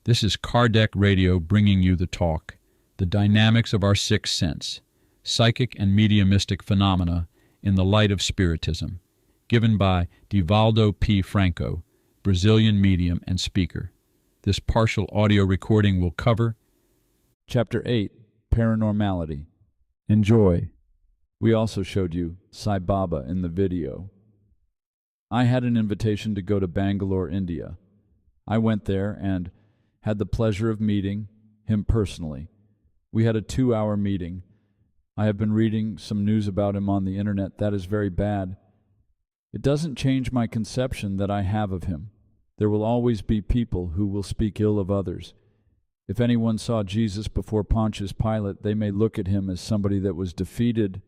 This is Kardec Radio bringing you the talk, the dynamics of our sixth sense, psychic and mediumistic phenomena in the light of Spiritism, given by Divaldo P. Franco, Brazilian medium and speaker. This partial audio recording will cover Chapter 8, Paranormality. Enjoy. We also showed you Sai Baba in the video. I had an invitation to go to Bangalore, India. I went there and had the pleasure of meeting him personally. We had a 2-hour meeting. I have been reading some news about him on the internet. That is very bad. It doesn't change my conception that I have of him. There will always be people who will speak ill of others. If anyone saw Jesus before Pontius Pilate, they may look at him as somebody that was defeated,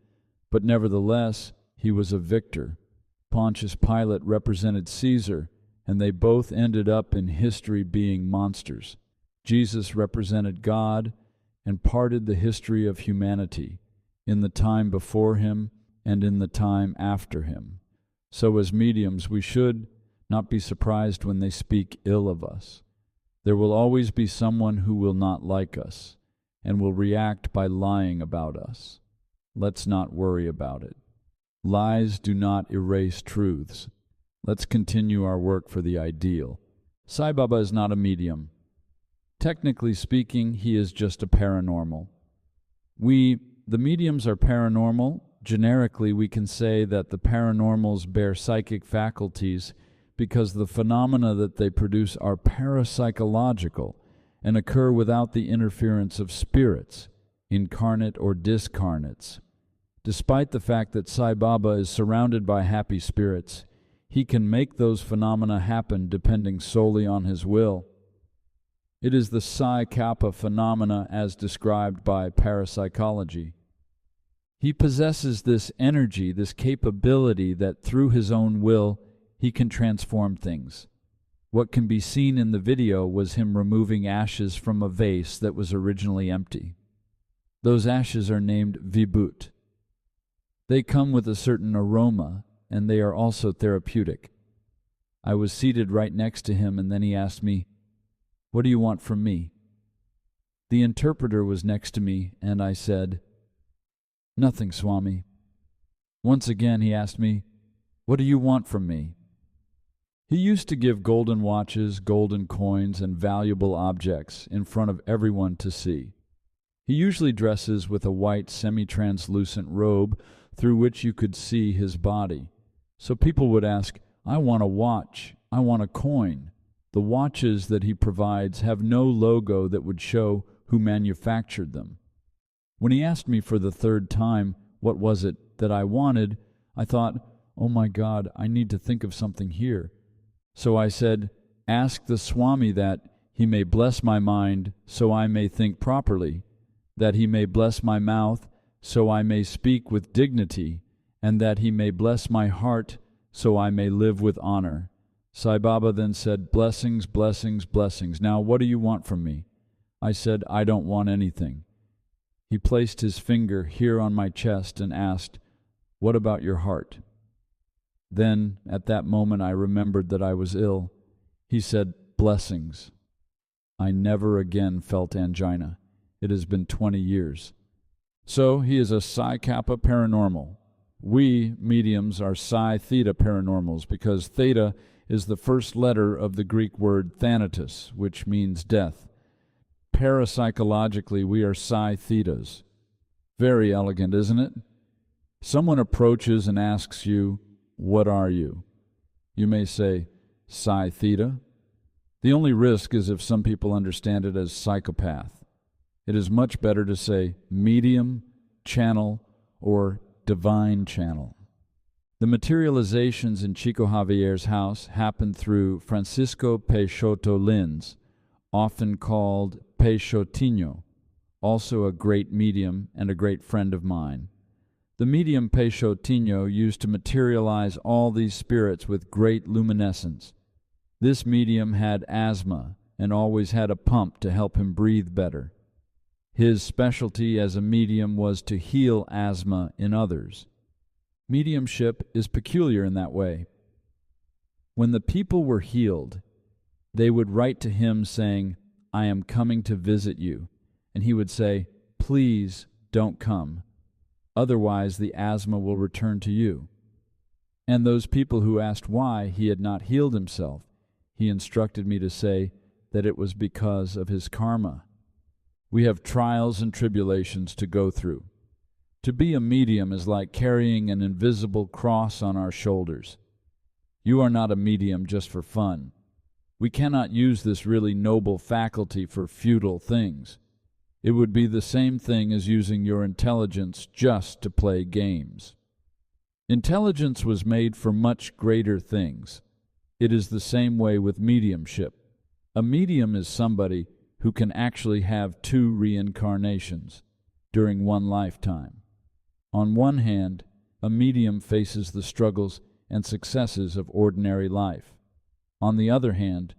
but nevertheless, he was a victor. Pontius Pilate represented Caesar, and they both ended up in history being monsters. Jesus represented God and parted the history of humanity in the time before him and in the time after him. So as mediums, we should not be surprised when they speak ill of us. There will always be someone who will not like us and will react by lying about us. Let's not worry about it. Lies do not erase truths. Let's continue our work for the ideal. Sai Baba is not a medium. Technically speaking, he is just a paranormal. We, the mediums, are paranormal. Generically, we can say that the paranormals bear psychic faculties because the phenomena that they produce are parapsychological and occur without the interference of spirits, incarnate or discarnates. Despite the fact that Sai Baba is surrounded by happy spirits, he can make those phenomena happen depending solely on his will. It is the Psi Kappa phenomena as described by parapsychology. He possesses this energy, this capability that through his own will he can transform things. What can be seen in the video was him removing ashes from a vase that was originally empty. Those ashes are named vibhut. They come with a certain aroma, and they are also therapeutic. I was seated right next to him, and then he asked me, "What do you want from me?" The interpreter was next to me, and I said, "Nothing, Swami." Once again he asked me, "What do you want from me?" He used to give golden watches, golden coins, and valuable objects in front of everyone to see. He usually dresses with a white semi-translucent robe through which you could see his body. So people would ask, "I want a watch, I want a coin." The watches that he provides have no logo that would show who manufactured them. When he asked me for the third time what was it that I wanted, I thought, oh my God, I need to think of something here. So I said, "Ask the Swami that he may bless my mind so I may think properly, that he may bless my mouth so I may speak with dignity, and that he may bless my heart so I may live with honor." Sai Baba then said, "Blessings, blessings, blessings. Now what do you want from me?" I said, "I don't want anything." He placed his finger here on my chest and asked, "What about your heart?" Then, at that moment, I remembered that I was ill. He said, "Blessings." I never again felt angina. It has been 20 years. So he is a Psi Kappa paranormal. We, mediums, are Psi Theta paranormals because Theta is the first letter of the Greek word thanatos, which means death. Parapsychologically, we are Psi Thetas. Very elegant, isn't it? Someone approaches and asks you, "What are you?" You may say, "Psi Theta." The only risk is if some people understand it as psychopath. It is much better to say medium, channel, or divine channel. The materializations in Chico Javier's house happened through Francisco Peixoto Lins, often called Peixotinho, also a great medium and a great friend of mine. The medium Peixotinho used to materialize all these spirits with great luminescence. This medium had asthma and always had a pump to help him breathe better. His specialty as a medium was to heal asthma in others. Mediumship is peculiar in that way. When the people were healed, they would write to him saying, "I am coming to visit you," and he would say, "Please don't come. Otherwise the asthma will return to you." And those people who asked why he had not healed himself, he instructed me to say that it was because of his karma. We have trials and tribulations to go through. To be a medium is like carrying an invisible cross on our shoulders. You are not a medium just for fun. We cannot use this really noble faculty for futile things. It would be the same thing as using your intelligence just to play games. Intelligence was made for much greater things. It is the same way with mediumship. A medium is somebody who can actually have two reincarnations during one lifetime. On one hand, a medium faces the struggles and successes of ordinary life. On the other hand,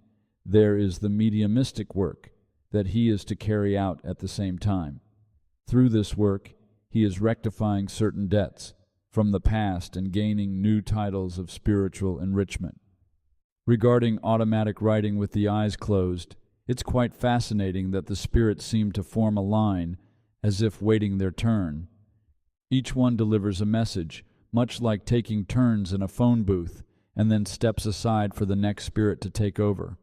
there is the mediumistic work that he is to carry out at the same time. Through this work, he is rectifying certain debts from the past and gaining new titles of spiritual enrichment. Regarding automatic writing with the eyes closed, it's quite fascinating that the spirits seem to form a line as if waiting their turn. Each one delivers a message, much like taking turns in a phone booth, and then steps aside for the next spirit to take over.